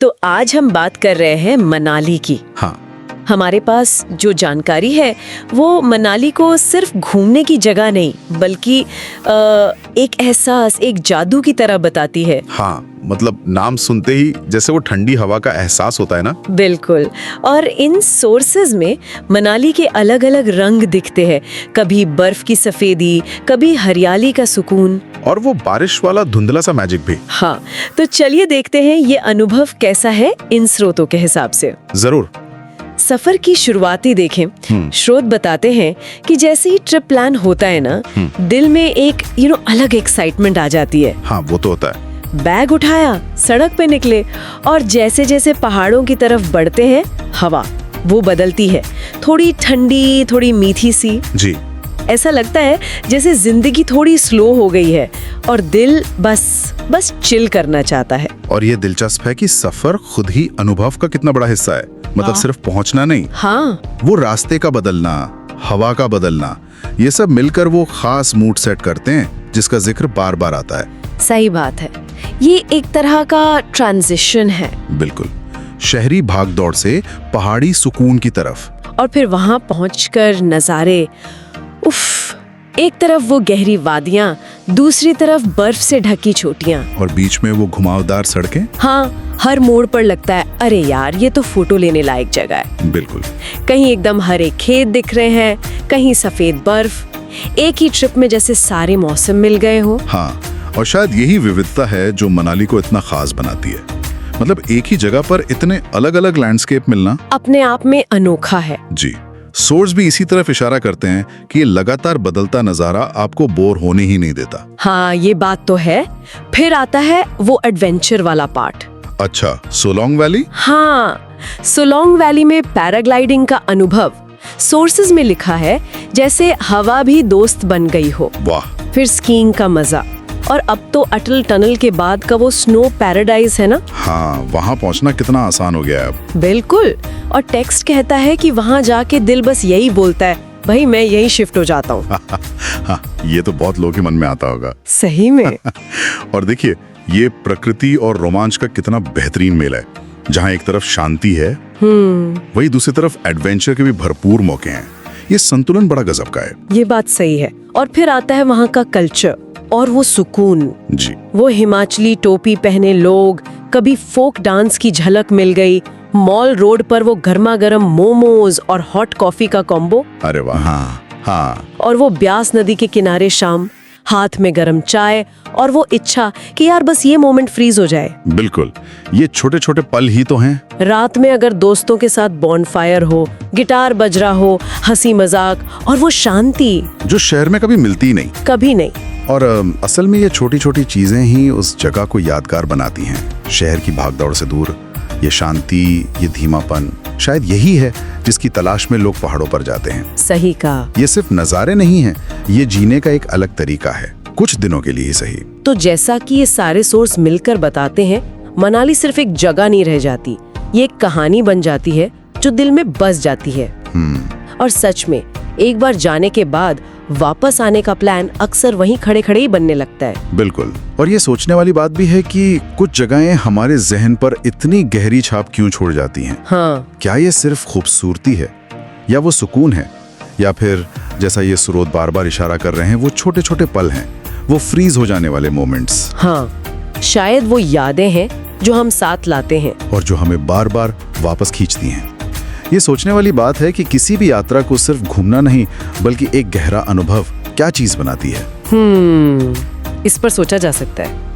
तो आज हम बात कर रहे हैं मनाली की। हाँ, हमारे पास जो जानकारी है वो मनाली को सिर्फ घूमने की जगह नहीं बल्कि एक एहसास, एक जादू की तरह बताती है। हाँ, मतलब नाम सुनते ही जैसे वो ठंडी हवा का एहसास होता है ना। बिल्कुल। और इन सोर्सेज में मनाली के अलग अलग रंग दिखते हैं, कभी बर्फ की सफेदी, कभी हरियाली का सुकून, और वो बारिश वाला धुंधला सा मैजिक भी। हाँ, तो चलिए देखते हैं ये अनुभव कैसा है इन स्रोतों के हिसाब से। जरूर। सफर की शुरुआती देखें, स्रोत बताते हैं कि जैसे ही ट्रिप प्लान होता है ना, दिल में एक अलग एक्साइटमेंट आ जाती है। हाँ, वो तो होता है। बैग उठाया, सड़क पे निकले, और जैसे जैसे पहाड़ों की तरफ बढ़ते हैं, हवा वो बदलती है, थोड़ी ठंडी, थोड़ी मीठी सी। जी। ऐसा लगता है जैसे जिंदगी थोड़ी स्लो हो गई है और दिल बस चिल करना चाहता है। और ये दिलचस्प है कि सफर खुद ही अनुभव का कितना बड़ा हिस्सा है। मतलब सिर्फ पहुंचना नहीं, हाँ, वो रास्ते का बदलना, हवा का बदलना, ये सब मिलकर वो खास मूड सेट करते हैं जिसका जिक्र बार बार आता है। सही बात है, ये एक तरह का ट्रांजिशन है। बिल्कुल, शहरी भागदौड़ से पहाड़ी सुकून की तरफ। और फिर वहां पहुंचकर नजारे, उफ, एक तरफ वो गहरी वादियां, दूसरी तरफ बर्फ से ढकी चोटियां, और बीच में वो घुमावदार सड़कें। हाँ, हर मोड़ पर लगता है अरे यार ये तो फोटो लेने लायक जगह है। बिल्कुल। कहीं एकदम हरे खेत दिख रहे हैं, कहीं सफेद बर्फ, एक ही ट्रिप में जैसे सारे मौसम मिल गए हो। हाँ, और शायद यही विविधता है जो मनाली को इतना खास बनाती है। मतलब एक ही जगह पर इतने अलग अलग लैंडस्केप मिलना अपने आप में अनोखा है। जी। सोर्स भी इसी तरफ इशारा करते हैं कि ये लगातार बदलता नजारा आपको बोर होने ही नहीं देता। हाँ, ये बात तो है। फिर आता है वो एडवेंचर वाला पार्ट। अच्छा, सोलोंग वैली। हाँ, सोलोंग वैली में पैराग्लाइडिंग का अनुभव। सोर्सेज में लिखा है जैसे हवा भी दोस्त बन गई हो। वाह। फिर स्कीइंग का मजा, और अब तो अटल टनल के बाद का वो स्नो पैराडाइज है ना। हाँ, वहाँ पहुँचना कितना आसान हो गया है अब। बिल्कुल। और टेक्स्ट कहता है कि वहाँ जाके दिल बस यही बोलता है, भाई मैं यही शिफ्ट हो जाता हूँ। हाँ, ये तो बहुत लोगों के मन में आता होगा। सही में। और देखिए, ये प्रकृति और रोमांच का कितना बेहतरीन मेल है। जहाँ एक तरफ शांति है, वही दूसरी तरफ एडवेंचर के भी भरपूर मौके हैं। ये संतुलन बड़ा गजब का है। ये बात सही है। और फिर आता है वहाँ का कल्चर और वो सुकून। जी। वो हिमाचली टोपी पहने लोग, कभी फोक डांस की झलक मिल गई, मॉल रोड पर वो गर्मा गर्म मोमोज और हॉट कॉफी का कॉम्बो। अरे वाह। हाँ हाँ। और वो ब्यास नदी के किनारे शाम, हाथ में गरम चाय, और वो इच्छा कि यार बस ये मोमेंट फ्रीज हो जाए। बिल्कुल, ये छोटे छोटे पल ही तो हैं। रात में अगर दोस्तों के साथ बॉनफायर हो, गिटार बज रहा हो, हंसी मजाक, और वो शांति जो शहर में कभी मिलती ही नहीं। कभी नहीं। और असल में ये छोटी छोटी चीजें ही उस जगह को यादगार बनाती हैं। शहर की भागदौड़ से दूर ये शांति, ये धीमापन, शायद यही है जिसकी तलाश में लोग पहाड़ों पर जाते हैं। सही कहा। ये सिर्फ नज़ारे नहीं हैं, ये जीने का एक अलग तरीका है, कुछ दिनों के लिए ही सही। तो जैसा कि ये सारे सोर्स मिलकर बताते हैं, मनाली सिर्फ एक जगह नहीं रह जाती, ये एक कहानी बन जाती है जो दिल में बस जाती है। और सच में एक बार जाने के बाद वापस आने का प्लान अक्सर वहीं खड़े खड़े ही बनने लगता है। बिल्कुल। और ये सोचने वाली बात भी है कि कुछ जगहें हमारे जहन पर इतनी गहरी छाप क्यों छोड़ जाती हैं। हाँ। क्या ये सिर्फ खूबसूरती है, या वो सुकून है, या फिर जैसा ये स्रोत बार बार इशारा कर रहे हैं, वो छोटे छोटे पल हैं, वो फ्रीज हो जाने वाले मोमेंट्स। हाँ, शायद वो यादें हैं जो हम साथ लाते हैं और जो हमें बार बार वापस खींचती हैं। ये सोचने वाली बात है कि किसी भी यात्रा को सिर्फ घूमना नहीं बल्कि एक गहरा अनुभव क्या चीज बनाती है। इस पर सोचा जा सकता है।